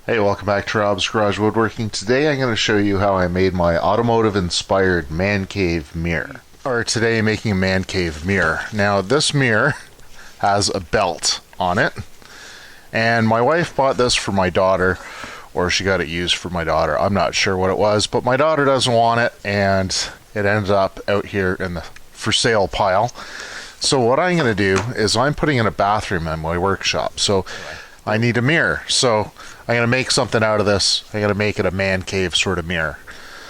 Hey, welcome back to Rob's Garage Woodworking. Today I'm going to show you how I made my automotive inspired man cave mirror. Or today making a man cave mirror. Now this mirror has a belt on it, and my wife bought this for my daughter, or she got it used for my daughter. I'm not sure what it was, but my daughter doesn't want it, and it ended up out here in the for sale pile. So what I'm going to do is I'm putting in a bathroom in my workshop. So I need a mirror. So I'm going to make something out of this. I'm going to make it a man cave sort of mirror.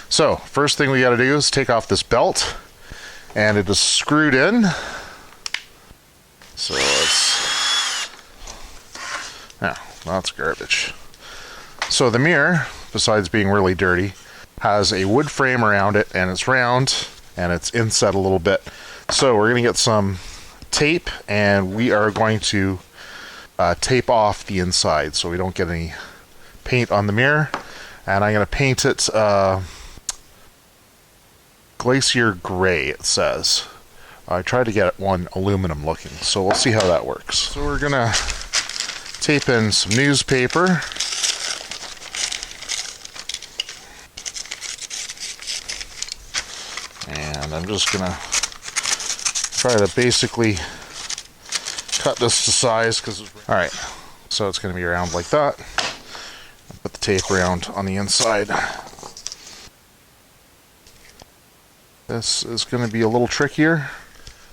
So first thing we got to do is take off this belt, and it is screwed in. So that's garbage. So the mirror, besides being really dirty, has a wood frame around it, and it's round, and it's inset a little bit. So we're going to get some tape, and we are going to tape off the inside so we don't get any paint on the mirror. And I'm going to paint it glacier gray, it says. I tried to get one aluminum looking, so we'll see how that works. So we're going to tape in some newspaper. And I'm just going to try to basically cut this to size, alright, so it's going to be around like that. Put the tape around on the inside. This is going to be a little trickier.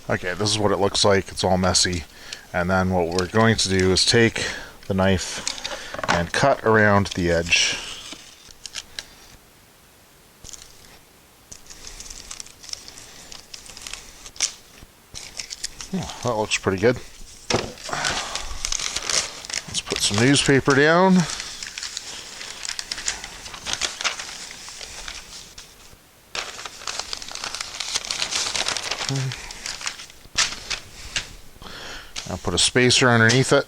Okay, this is what it looks like. It's all messy. And then what we're going to do is take the knife and cut around the edge. Oh, that looks pretty good. Let's put some newspaper down. I'll put a spacer underneath it.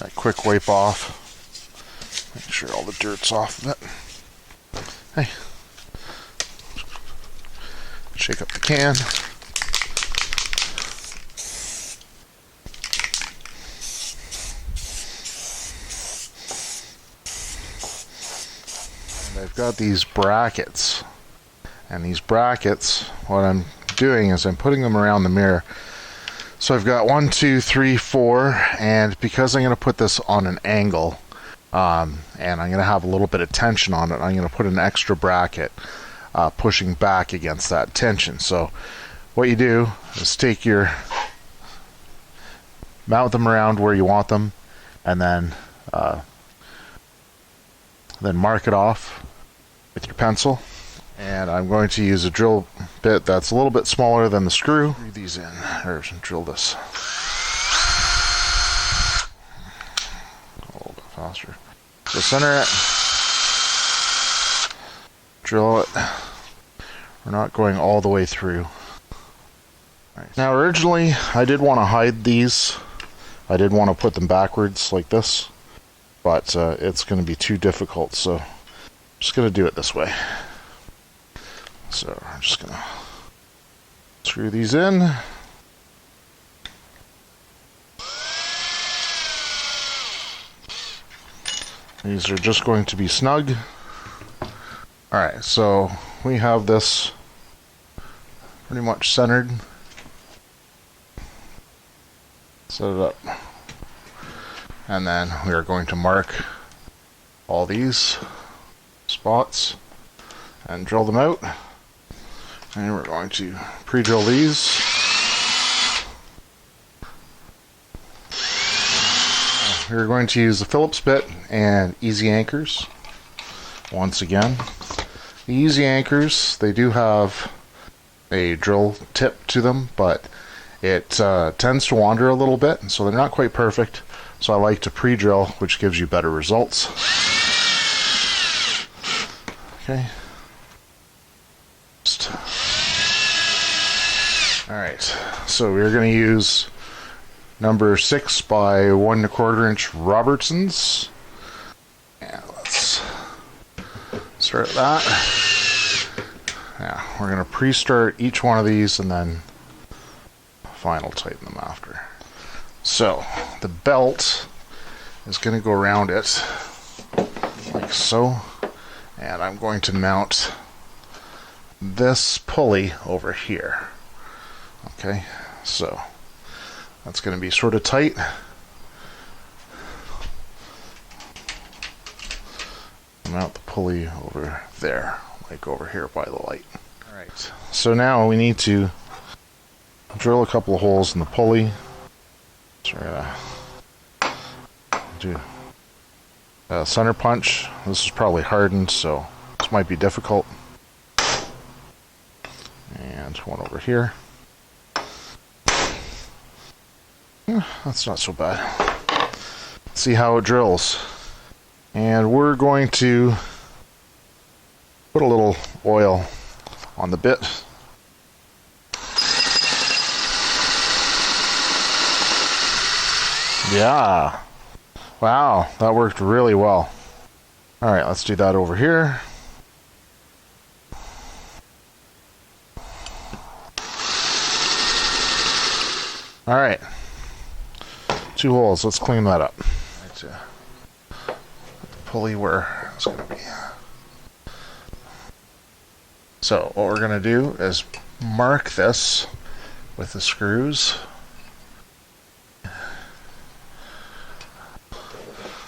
A quick wipe off. Make sure all the dirt's off of it. Hey. Shake up the can. And I've got these brackets. And these brackets, what I'm doing is I'm putting them around the mirror. So I've got 1, 2, 3, 4, and because I'm going to put this on an angle, and I'm going to have a little bit of tension on it, I'm going to put an extra bracket pushing back against that tension. So what you do is mount them around where you want them, and then mark it off with your pencil. And I'm going to use a drill bit that's a little bit smaller than the screw. Screw these in, or drill this a little bit faster. So center it, drill it. We're not going all the way through. Right. Now originally I did want to hide these. I did want to put them backwards like this, but it's going to be too difficult, so I'm just going to do it this way. So I'm just going to screw these in. These are just going to be snug. Alright, so we have this pretty much centered. Set it up. And then we are going to mark all these spots and drill them out. And we're going to pre-drill these. We're going to use the Phillips bit and easy anchors. Once again, the easy anchors, they do have a drill tip to them, but it tends to wander a little bit, so they're not quite perfect. So I like to pre-drill, which gives you better results. Okay. Alright, so we're going to use number 6 by 1 1/4 inch Robertsons. And let's start that. Yeah, we're going to pre-start each one of these and then final tighten them after. So the belt is going to go around it like so, and I'm going to mount this pulley over here. Okay, so that's going to be sort of tight. Mount the pulley over there, like over here by the light. Alright, so now we need to drill a couple of holes in the pulley. So we're going to do a center punch. This is probably hardened, so this might be difficult. And one over here. That's not so bad. Let's see how it drills. And we're going to put a little oil on the bit. Yeah. Wow, that worked really well. Alright, let's do that over here. Alright. 2 holes, let's clean that up. Right, the pulley where it's going to be. So, what we're going to do is mark this with the screws.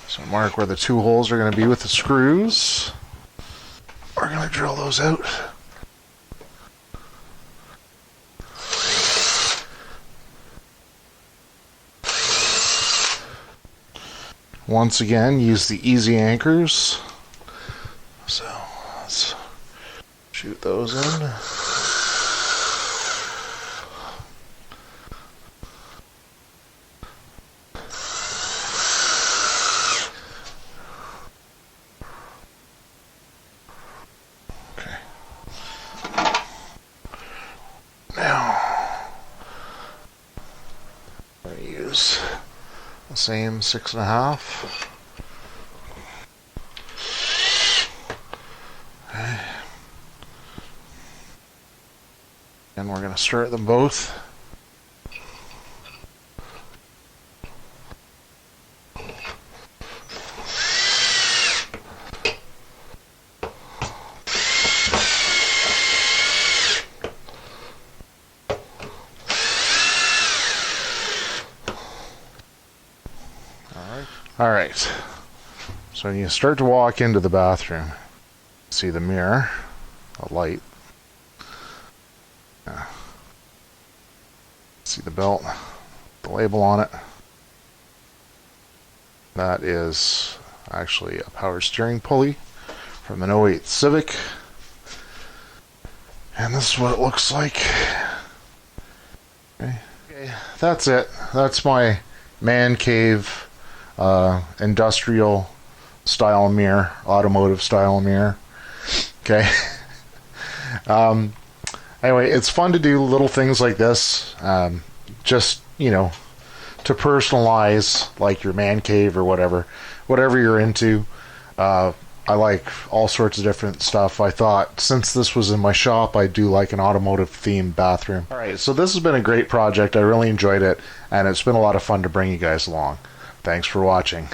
So mark where the 2 holes are going to be with the screws. We're going to drill those out. Once again, use the easy anchors. So let's shoot those in. The same 6.5. Okay. And we're going to start them both. Alright, so when you start to walk into the bathroom, see the mirror, a light, see the belt, the label on it. That is actually a power steering pulley from an '08 Civic, and this is what it looks like. Okay, that's it. That's my man cave industrial style mirror, automotive style mirror. Okay. Anyway, it's fun to do little things like this, just, you know, to personalize like your man cave or whatever you're into. I like all sorts of different stuff. I thought since this was in my shop, I'd do like an automotive themed bathroom. Alright, so this has been a great project. I really enjoyed it, and it's been a lot of fun to bring you guys along. Thanks for watching.